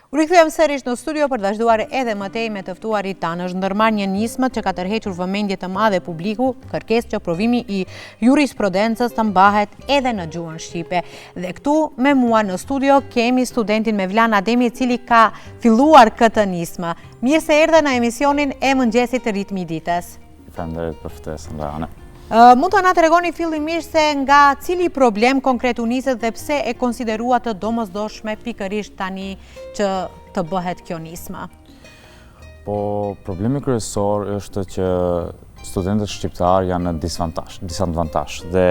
U rikthyem sërish në studio për të vazhduar edhe më tej me të ftuarit tanë. Është ndërmarrë një nismë që ka tërhequr vëmendje të madhe publiku, kërkesë që provimi I jurisprudencës të mbahet edhe në gjuhën shqipe. Dhe këtu me mua në studio kemi studentin Mevlan Ademi, I cili ka filluar këtë nismë. Mirë se erdhe në emisionin e mëngjesit të Ritmi I Ditës. Faleminderit për ftesën, Rane. Mund të na tregoni fillimisht se nga cili problem konkret u niset dhe pse e konsideruat të domosdoshme pikërisht tani që të bëhet kjo nismë? Po, problemi kryesor është që studentët shqiptar janë në disavantazh dhe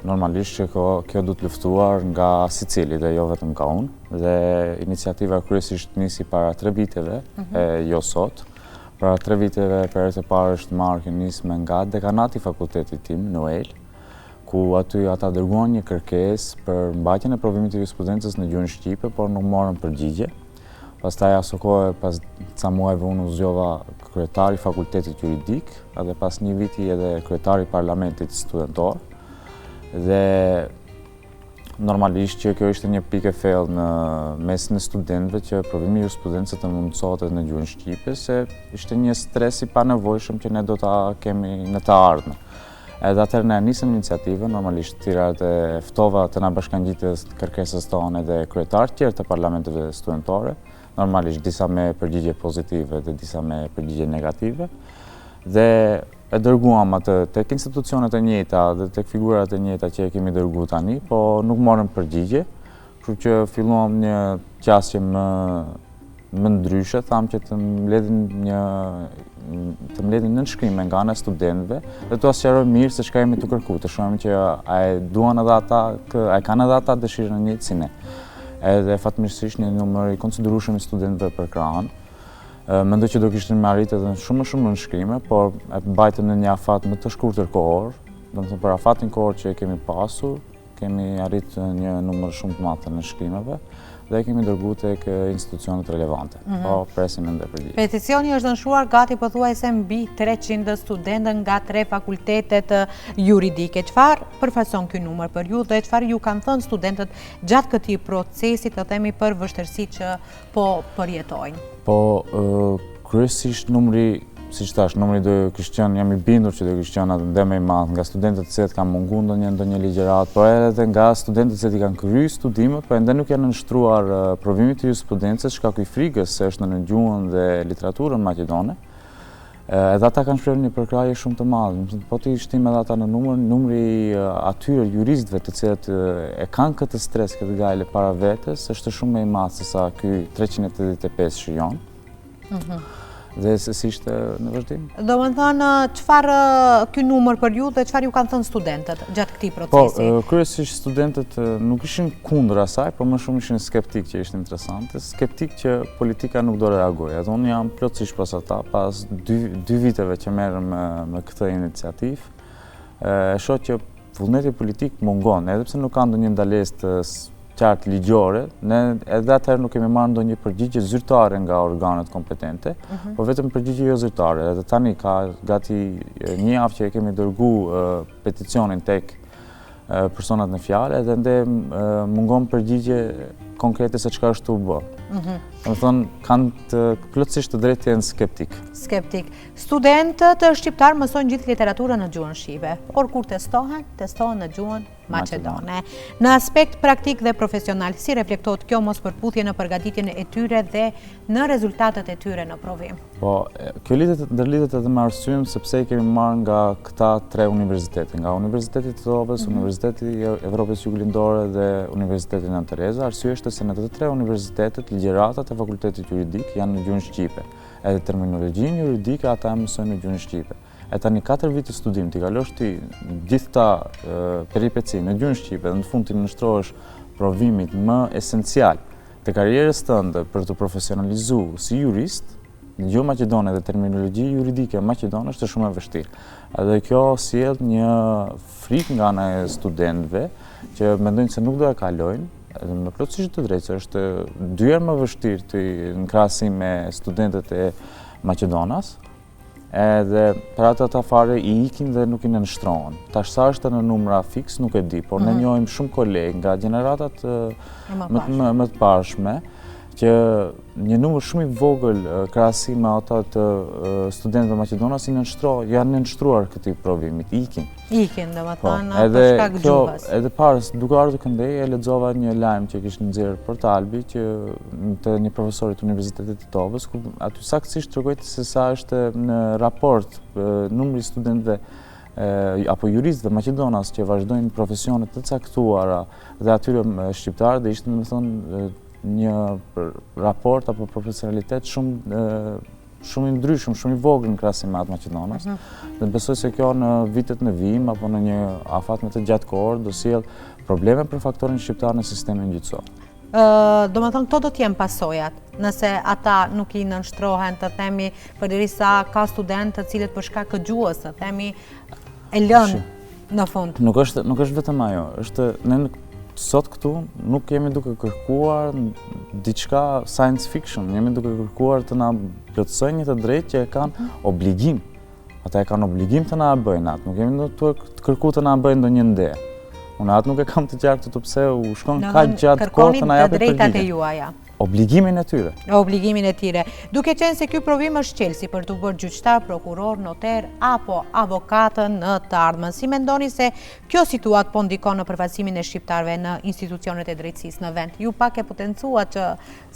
normalisht që kjo duhet luftuar nga secili dhe jo vetëm nga unë. Dhe iniciativa kryesisht nisi para 3 viteve, jo sot. Para 3 viteve për e parë është marrë kjo nismë nga dekanati fakultetit tim, Noel, ku aty ata dërguan një kërkesë për mbajtjen e provimit të jurisprudencës në gjuhën shqipe, por nuk morën përgjigje. Pastaj aso kohë, pas ca muajve unë u zgjova kryetari fakultetit juridik, edhe pas një viti edhe kryetari parlamentit studentor. Dhe normalisht që kjo ishte një pikë e thellë në mesin e studentëve që provimi I jurisprudencës të mundsohet në gjuhën shqipe, se ishte një stres I panevojshëm që ne do ta kemi në të ardhmen. Edhe atëherë ne nisëm iniciativën, normalisht tirat e ftova të na bashkangjites kërkesës tonë edhe kryetarë tjerë të parlamenteve studentore, normalisht disa me përgjigje pozitive dhe disa me përgjigje negative. Dhe e dërguam atë tek institucionet e njëjta dhe tek figurat e njëjta që e kemi dërguar tani, po nuk morën përgjigje, kështu që filluam një qasje më ndryshe, tham që të mbledhin nënshkrime nga ana e studentëve dhe t'u sqarojmë mirë se çka jemi të kërkuar, të shohim që a e duan edhe ata, a e kanë edhe ata dëshirën e njëjtë si ne. Edhe fatmirësisht një numër I konsiderueshëm I studentëve për krahun. Mendoj që do kishin me arrit edhe shumë nënshkrime, por e mbajtëm në një afat më të shkurtër kohor, domethënë për afatin kohor që e kemi pasur, kemi arrit një numër shumë të madh të nënshkrimeve dhe kemi dërguar tek institucionet relevante. Po presim ende përgjigje. Peticioni është dënshuar gati pothuajse mbi 300 studentë nga 3 fakultetet juridike. Çfarë përfaqëson ky numër për ju dhe çfarë ju kanë thënë studentët gjatë këtij procesi, të themi për vështirësitë që po përjetojnë? Po, kryesisht numri, siç thash, numri do kishte qenë, jam I bindur që do kishte qenë atë më I madh nga studentët që kanë munguar ndonjë ligjërat, por edhe nga studentët që kanë kryer studimet, por ende nuk janë nënshtruar provimit të jurisprudencës, shkaku I frikës se është në gjuhën dhe literaturën maqedone. Edhe ata kanë shprehur një përkrahje shumë të madhe. Po ti shtim edhe ata në numri atyre juristëve të cilët e kanë këtë stres, këtë gale para vetes, është shumë më I madh se sa ky 385 shijon. Dhe se si ishte në vazhdim. Domethënë, çfarë ky numër për ju dhe çfarë ju kanë thënë studentët gjatë këtij procesi? Po, kryesisht studentët nuk ishin kundër asaj, por më shumë ishin skeptik që ishte interesante, skeptik që politika nuk do reagojë. Edhe unë jam plotësisht pas ata, pas 2 viteve që merrem me këtë iniciativë, e shoh që vullneti politik mungon, edhe pse nuk ka ndonjë ndalesë të qartë ligjore, ne edhe atëherë nuk kemi marrë ndonjë përgjigje zyrtare nga organet kompetente, por vetëm përgjigje jo zyrtare. Edhe tani ka gati një javë që e kemi dërguar peticionin tek personat në fjalë, edhe ende mungon përgjigje konkrete se çka është u bë. Domethënë kanë plotësisht të drejtë të jenë skeptik. Skeptik. Studentët shqiptar mësojnë gjithë literaturën në gjuhën shqipe, por kur testohen në gjuhën maqedone. Në aspekt praktik dhe profesional, si reflektohet kjo mospërputhje në përgatitjen e tyre dhe në rezultatet e tyre në provim? Po, kjo ndërlidhet edhe me arsyeën sepse I kemi marrë nga këta 3 universitete, nga Universiteti I Titovës, Universiteti I Evropës Juglindore dhe Universiteti Nën Tereza. Arsyeja është se në të 3 universitetet ligjëratat e fakultetit juridik janë në gjuhën shqipe. Edhe terminologjinë juridike ata e mësojnë në gjuhën shqipe. E tani 4 vite studim, ti kalosh ti gjithë ta peripeci në gjuhën shqipe dhe në fund ti nënshtrohesh provimit më esencial të karrierës tënde për të profesionalizuar si jurist në gjuhën maqedone dhe terminologji juridike maqedone është shumë e vështirë. Edhe kjo sjell një frikë nga ana e studentëve që mendojnë se nuk do e kalojnë. Edhe me plotësisht të drejtë është 2 herë më vështirë në krahasim me studentët e Maqedonas. Edhe për ata fare I ikin dhe nuk I nënshtrohen. Tash sa është në numra fiks nuk e di, por ne njohim shumë kolegë nga gjeneratat më të pashme që një numër shumë i vogël krahasim me ata të studentëve maqedonas janë nënshtruar këtij provimit, ikin, domethënë për shkak të gjuhës. Edhe parës, duke ardhur këndej, e lexova një lajm që kishte nxjerrë Portalbi që të një profesori të Universitetit të Tovës, ku aty saktësisht tregonte se sa është në raport numri i studentëve apo juristëve maqedonas që vazhdojnë profesionet të caktuara dhe atyre shqiptarë, dhe ishte domethënë një raport apo profesionalitet shumë i ndryshëm, shumë i vogël në krahasim me atë maqedonas. Dhe besoj se kjo në vitet në vijim apo në një afat më të gjatë kohor do sjell probleme për faktorin shqiptar në sistemin gjyqësor. Domethënë këto do të jenë pasojat, nëse ata nuk i nënshtrohen, të themi, përderisa ka studentë të cilët për shkak të gjuhës, të themi, e lënë në fund. Nuk është vetëm ajo, ne sot këtu nuk jemi duke kërkuar diçka science fiction, jemi duke kërkuar të na plotësojnë një të drejtë që e kanë obligim. Ata e kanë obligim të na bëjnë atë, nuk jemi duke të kërkuar të na bëjnë ndonjë nde. Unë atë nuk e kam të qartë të pse u shkon kaq gjatë kohë të na japin përgjigje. Drejtat e juaja. Obligimin e tyre. Obligimin e tyre. Duke qenë se ky provim është çelësi për të bërë gjyqtar, prokuror, noter apo avokatën në të ardhmen. Si mendoni se kjo situatë po ndikon në përfaqësimin e shqiptarëve në institucionet e drejtësisë në vend? Ju pak e potencua që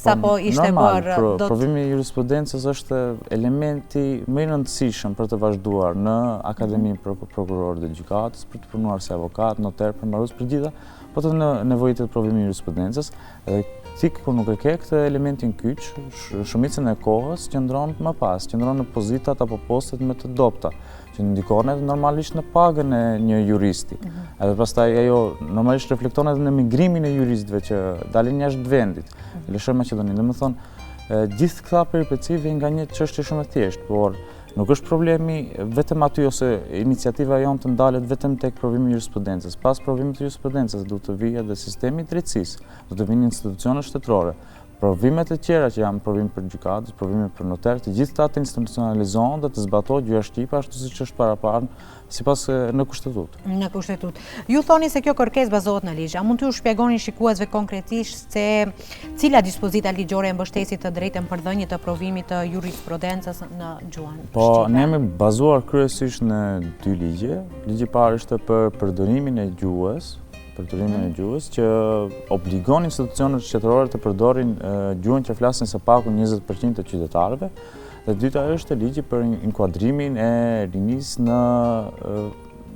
sapo ishte bërë provimi i jurisprudencës është elementi më i rëndësishëm për të vazhduar në Akademinë Prokurorë dhe Gjykatës, për të punuar si avokat, noter, përmbarues për gjitha, po të nevojit e provimit i jurisprudencës. Kur nuk e ke këtë elementin kyç, shumicën e kohës qëndron më pas, qëndron në pozitat apo postet më të dobta, që ndikon edhe normalisht në pagën e një juristi. Edhe pastaj ajo normalisht reflekton edhe në migrimin e juristëve që dalin jashtë vendit, lëshojnë Maqedoninë. Domethënë, gjithë këta peripeci vijnë nga një çështje shumë e thjeshtë, por nuk është problemi vetëm aty ose iniciativa jonë të ndalet vetëm tek provimi i jurisprudencës. Pas provimit të jurisprudencës do të vijë edhe sistemi i drejtësisë, do të vinë institucionet shtetërore. Provimet e tjera që janë provim për gjykatës, provime për noter, të gjithë ata të institucionalizohen dhe të zbatohet gjyqa shqipe ashtu siç është paraparë sipas në kushtetutë. Në kushtetutë. Ju thoni se kjo kërkesë bazohet në ligj. A mund t'ju shpjegoni shikuesve konkretisht se cila dispozita ligjore e mbështesit të drejtën për dhënie të provimit të jurisprudencës në gjuhën shqipe? Po, ne jemi bazuar kryesisht në dy ligje. Ligji i parë është për përdorimin e gjuhës, që obligon institucionet shtetërore të përdorin gjuhën që flasin së paku 20% të qytetarëve. Dhe dyta është ligji për inkuadrimin e rinisë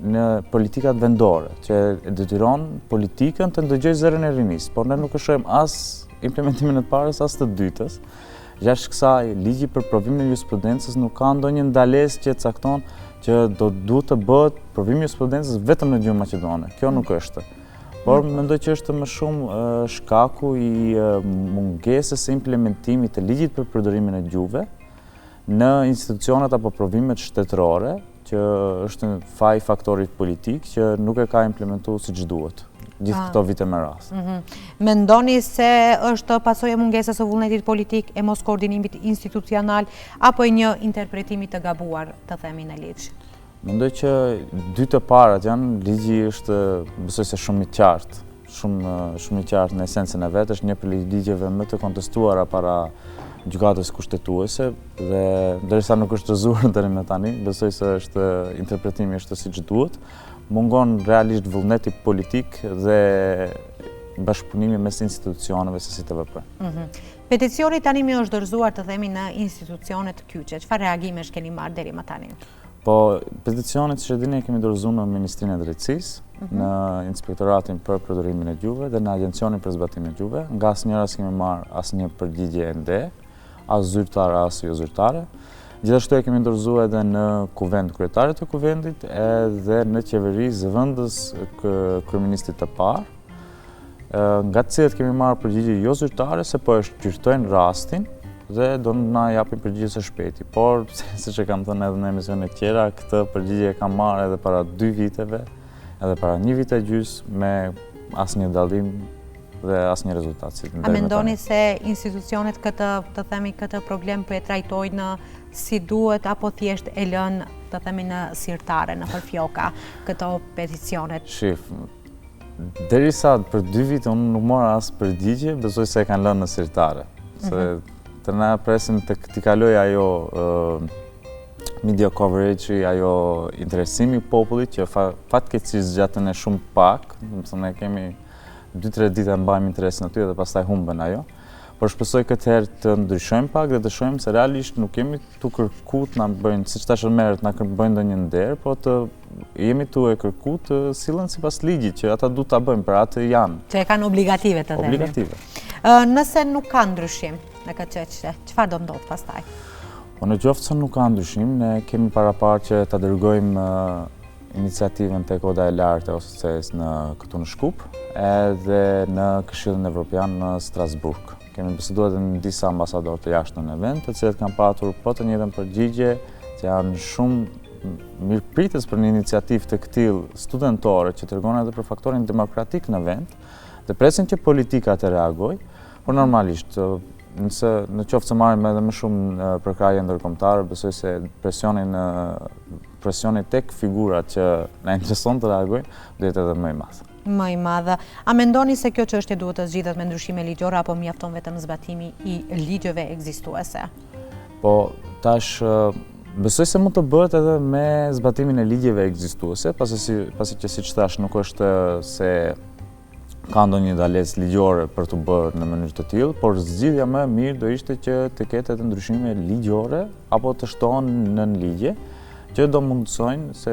në politikat vendore, që detyron politikën të ndëgjojë zërin e rinisë, por ne nuk e shohim as implementimin e parës as të dytës. Jashtë kësaj, ligji për provimin e jurisprudencës nuk ka ndonjë ndalesë që cakton që duhet të bëhet provimi i jurisprudencës vetëm në gjuhën maqedone. Kjo nuk është. Por mendoj që është më shumë shkaku i mungesës së implementimit të ligjit për përdorimin e gjuhëve në institucionet apo provimet shtetërore, që është faj faktorit politik që nuk e ka implementuar siç duhet gjithë këto vite me radhë. Mendoni se është pasojë e mungesës së vullnetit politik, e mos koordinimit institucional apo e një interpretimi të gabuar, të themi, në ligj? Mendoj që dy të parat janë, ligji është besoj se shumë i qartë, shumë i qartë në esencën e vetë, është një për ligjeve më të kontestuara para gjykatës kushtetuese dhe derisa nuk është rrëzuar deri më tani, besoj se interpretimi është siç duhet. Mungon realisht vullneti politik dhe bashkëpunimi mes institucioneve se si të veprojnë. Peticioni tani më është dorëzuar, të themi, në institucionet kyçe. Çfarë reagimesh keni marrë deri më tani? Po, peticionet që dini kemi dorëzuar në Ministrinë e Drejtësisë, në Inspektoratin për përdorimin e gjuhëve dhe në Agjencionin për zbatimin e gjuhëve. Nga asnjëra s'kemi marrë asnjë përgjigje ende, as zyrtare as jo zyrtare. Gjithashtu e kemi dorëzuar edhe në kuvend kryetarit të kuvendit edhe në qeveri zëvendës kryeministit të parë. Nga të cilët kemi marrë përgjigje jo zyrtare se po e shqyrtojnë rastin dhe do na japin përgjigje së shpejti. Por, siç e kam thënë edhe në emisionet tjera, këtë përgjigje e kam marrë edhe para 2 viteve, edhe para 1 vit e gjys me asnjë dallim dhe asnjë rezultat. A mendoni se institucionet këtë problem po e trajtojnë si duhet apo thjesht e lënë, të themi, në sirtare, në përfjoka këto peticionet? Shif, derisa për 2 vite unë nuk mora as përgjigje, besoj se e kanë lënë në sirtare. se të na presim të t'i kaloj ajo media coverage, ajo interesimi i popullit që fatkeqësisht zgjatën e shumë pak, domethënë ne kemi 2-3 ditë mbajmë interesin aty dhe pastaj humben ajo. Por shpresoj këtë herë të ndryshojmë pak dhe të shohim se realisht nuk jemi tu kërku të na bëjnë, siç tash merret, na bëjnë ndonjë nder, po të jemi tu e kërku të sillen sipas ligjit që ata duhet ta bëjnë, për atë janë. Që e kanë obligative të themi. Obligative. Nëse nuk ka ndryshim në këtë çështje, çfarë do ndodh pastaj? Po në qoftë se nuk ka ndryshim, ne kemi paraparë që ta dërgojmë iniciativën tek Oda e Lartë e OSCE-s këtu në Shkup, edhe në Këshillin Evropian në Strasburg. Kemi biseduar edhe me disa ambasadorë të jashtëm në vend, të cilët kanë patur po të njëjtën përgjigje, që janë shumë mirëpritës për një iniciativë të këtillë studentore që tregon edhe për faktorin demokratik në vend, dhe presin që politika të reagojë, por normalisht në qoftë se marrim edhe më shumë përkraje ndërkombëtare, besoj se presioni tek figurat që na intereson të reagojnë do jetë edhe më i madh. Më i madhe. A mendoni se kjo çështje duhet të zgjidhet me ndryshime ligjore apo mjafton vetëm zbatimi i ligjeve ekzistuese? Po, tash besoj se mund të bëhet edhe me zbatimin e ligjeve ekzistuese, pasi që siç thash nuk është se ka ndonjë ndalesë ligjore për të bërë në mënyrë të tillë, por zgjidhja më e mirë do ishte që të ketë edhe ndryshime ligjore apo të shtohen nën ligje, që do mundësojnë, se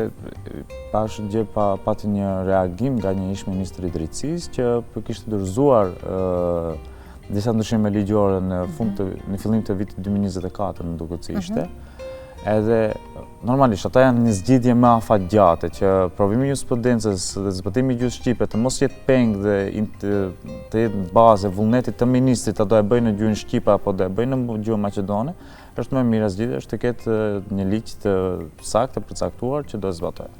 tash gjë pati një reagim nga një ish ministri i drejtësisë që kishte dorëzuar disa ndryshime ligjore në fillim të vitit 2024, më duket se ishte. Edhe normalisht ata janë një zgjidhje më afatgjate që provimi i jurisprudencës dhe zbatimi i gjuhës shqipe të mos jetë peng dhe të jetë në bazë vullnetit të ministrit a do e bëjnë në gjuhën shqipe apo do e bëjnë në gjuhën maqedone, është më mirë zgjidhje është të ketë një ligj të saktë, të përcaktuar që do të zbatohet.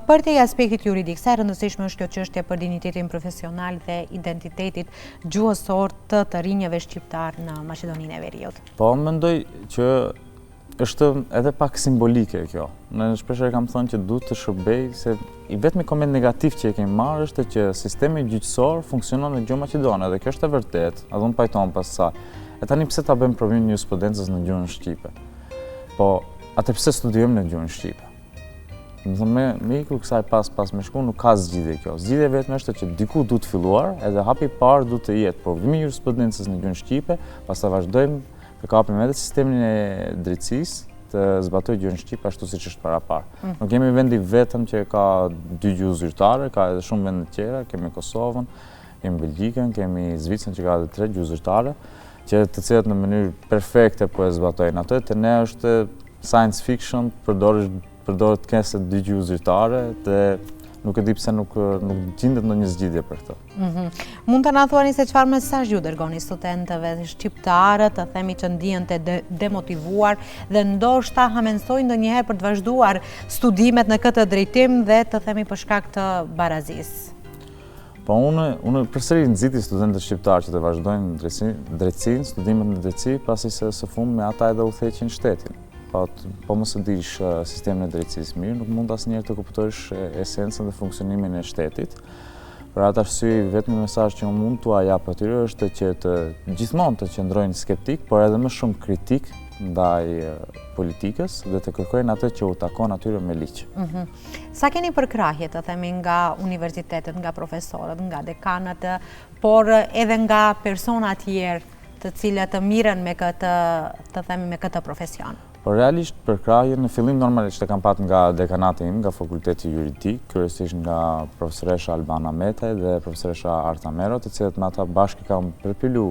Për te aspektit juridik, sa e rëndësishme është kjo çështje për dinjitetin profesional dhe identitetit gjuhësor të rinjeve shqiptar në Maqedoninë e Veriut? Po, mendoj që është edhe pak simbolike kjo. Në shpeshherë kam thënë që duhet të shërbej, se i vetmi koment negativ që e kemi marrë është që sistemi gjyqësor funksionon në gjuhën maqedone dhe kjo është e vërtet, a do në pajton pas sa. E tani pse ta bëjmë provimin e jurisprudencës në gjuhën shqipe? Po, atë pse studiojmë në gjuhën shqipe? Me iku kësaj pas me shku nuk ka zgjidhje kjo. Zgjidhja vetëm është që diku duhet të filluar, edhe hapi i parë duhet të jetë provimi i jurisprudencës në gjuhën shqipe, pastaj vazhdojmë të kapim edhe sistemin e drejtësisë të zbatojë gjuhën shqipe ashtu siç është parapara. Nuk kemi vendi vetëm që ka 2 gjuhë zyrtare, ka edhe shumë vende të tjera, kemi Kosovën, kemi Belgjikën, kemi Zvicrën që ka edhe 3 gjuhë zyrtare, që të cilat në mënyrë perfekte po e zbatojnë. Ato të ne është science fiction, përdoret të kenë 2 gjuhë zyrtare dhe nuk e di pse nuk gjendet ndonjë zgjidhje për këtë. Mund të na thuani se çfarë mesazh ju dërgoni studentëve shqiptarë, të themi që ndihen të demotivuar dhe ndoshta hamensojnë ndonjëherë për të vazhduar studimet në këtë drejtim dhe të themi për shkak të barazisë? Po unë përsëri nxiti studentët shqiptarë që të vazhdojnë drejtësinë, studimet në drejtësi, pasi se së fundi me ata edhe udhëheqin shtetin. Po mos e dish sistemin e drejtësisë mirë, nuk mund asnjëherë të kuptosh esencën dhe funksionimin e shtetit. Për atë arsye, vetmi mesazh që unë mund t'ua jap atyre është që gjithmonë të qëndrojnë skeptik, por edhe më shumë kritik ndaj politikës dhe të kërkojnë atë që u takon atyre me ligj. Sa keni përkrahje të themi nga universitetet, nga profesorët, nga dekanët, por edhe nga persona tjerë të cilët të miren me këtë profesion? Por realisht përkrahje në fillim normalisht e kam pat nga dekanati im, nga fakulteti juridik, kryesisht nga profesoresha Albana Metaj dhe profesoresha Arta Mero, të cilët me ata bashkë kam përpilu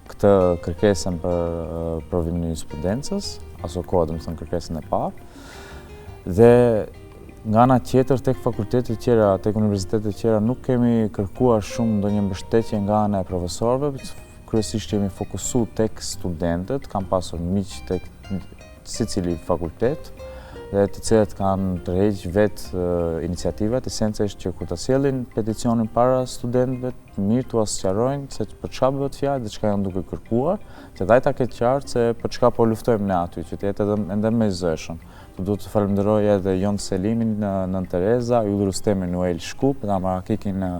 këtë kërkesën për provimin e jurisprudencës, aso kohë dhe më thënë kërkesën e parë. Dhe nga ana tjetër tek fakultetet e tjera, tek universitetet e tjera nuk kemi kërkuar shumë ndonjë mbështetje nga ana e profesorëve, kryesisht jemi fokusu tek studentët, kam pasur miq tek secili fakultet dhe të cilët kanë tërheqë vetë iniciativat, esenca është që kur ta sjellin peticionin para studentëve, mirë t'u sqarojnë se për çfarë bëhet fjalë dhe çka janë duke kërkuar, që dhe ta ketë qartë se për çka po luftojmë ne aty, që të jetë edhe më i zëshëm. Duhet të falenderoj edhe Jon Selimin në Nën Tereza, Yll Rustemin në Uel Shkup, dhe Amarakikin në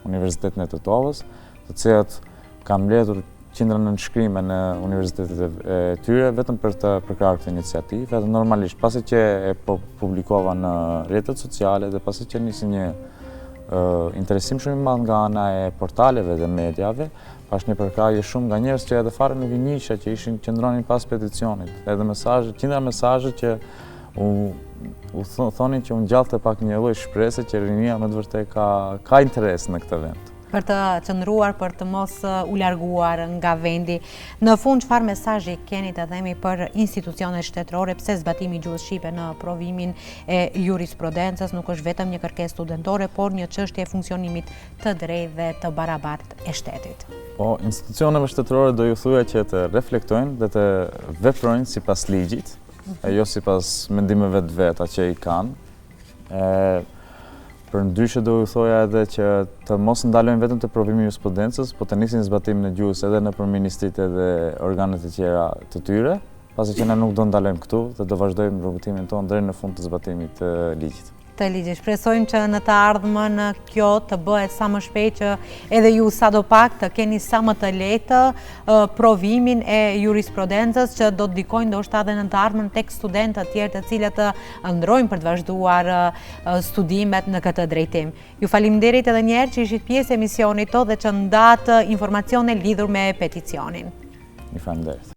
Universitetin e Tetovës, të cilët kanë mbledhur qindra në nënshkrime në universitetet e tyre vetëm për të përkrahur këtë iniciativë, edhe normalisht pasi që e publikova në rrjetet sociale dhe pasi që nisi një interesim shumë i madh nga ana e portaleve dhe mediave, pash një përkrahje shumë nga njerëz që edhe fare nuk i njihsha që ishin qëndronin pas peticionit, edhe mesazhe, qindra mesazhe që u thonin që unë gjallte pak një lloj shprese që rinia me të vërtetë ka interes në këtë vend. Për të qëndruar, për të mos u larguar nga vendi. Në fund, çfarë mesazhi keni të themi për institucionet shtetërore, pse zbatimi i gjuhës shqipe në provimin e jurisprudencës nuk është vetëm një kërkesë studentore, por një çështje e funksionimit të drejtë dhe të barabartë e shtetit? Po, institucioneve shtetërore do ju thuja që të reflektojnë dhe të veprojnë sipas ligjit, e jo sipas mendimeve të veta që i kanë. Për ndryshe do ju thoja edhe që të mos ndalojnë vetëm të provimi i jurisprudencës, po të nisin zbatimin e gjuhës edhe nëpër ministritë dhe organet e tjera të tyre, pasi që ne nuk do ndalojmë këtu dhe do vazhdojmë rrugëtimin tonë deri në fund të zbatimit të ligjit. Shpresojmë që në të ardhmen kjo të bëhet sa më shpejt, që edhe ju sadopak të keni sa më të lehtë provimin e jurisprudencës, që do të ndikojnë ndoshta edhe në të ardhmen tek studentët tjerë të cilët ndrojnë për të vazhduar studimet në këtë drejtim. Ju faleminderit edhe një herë që ishit pjesë e emisionit tonë dhe që ndat informacione lidhur me peticionin. Ju faleminderit.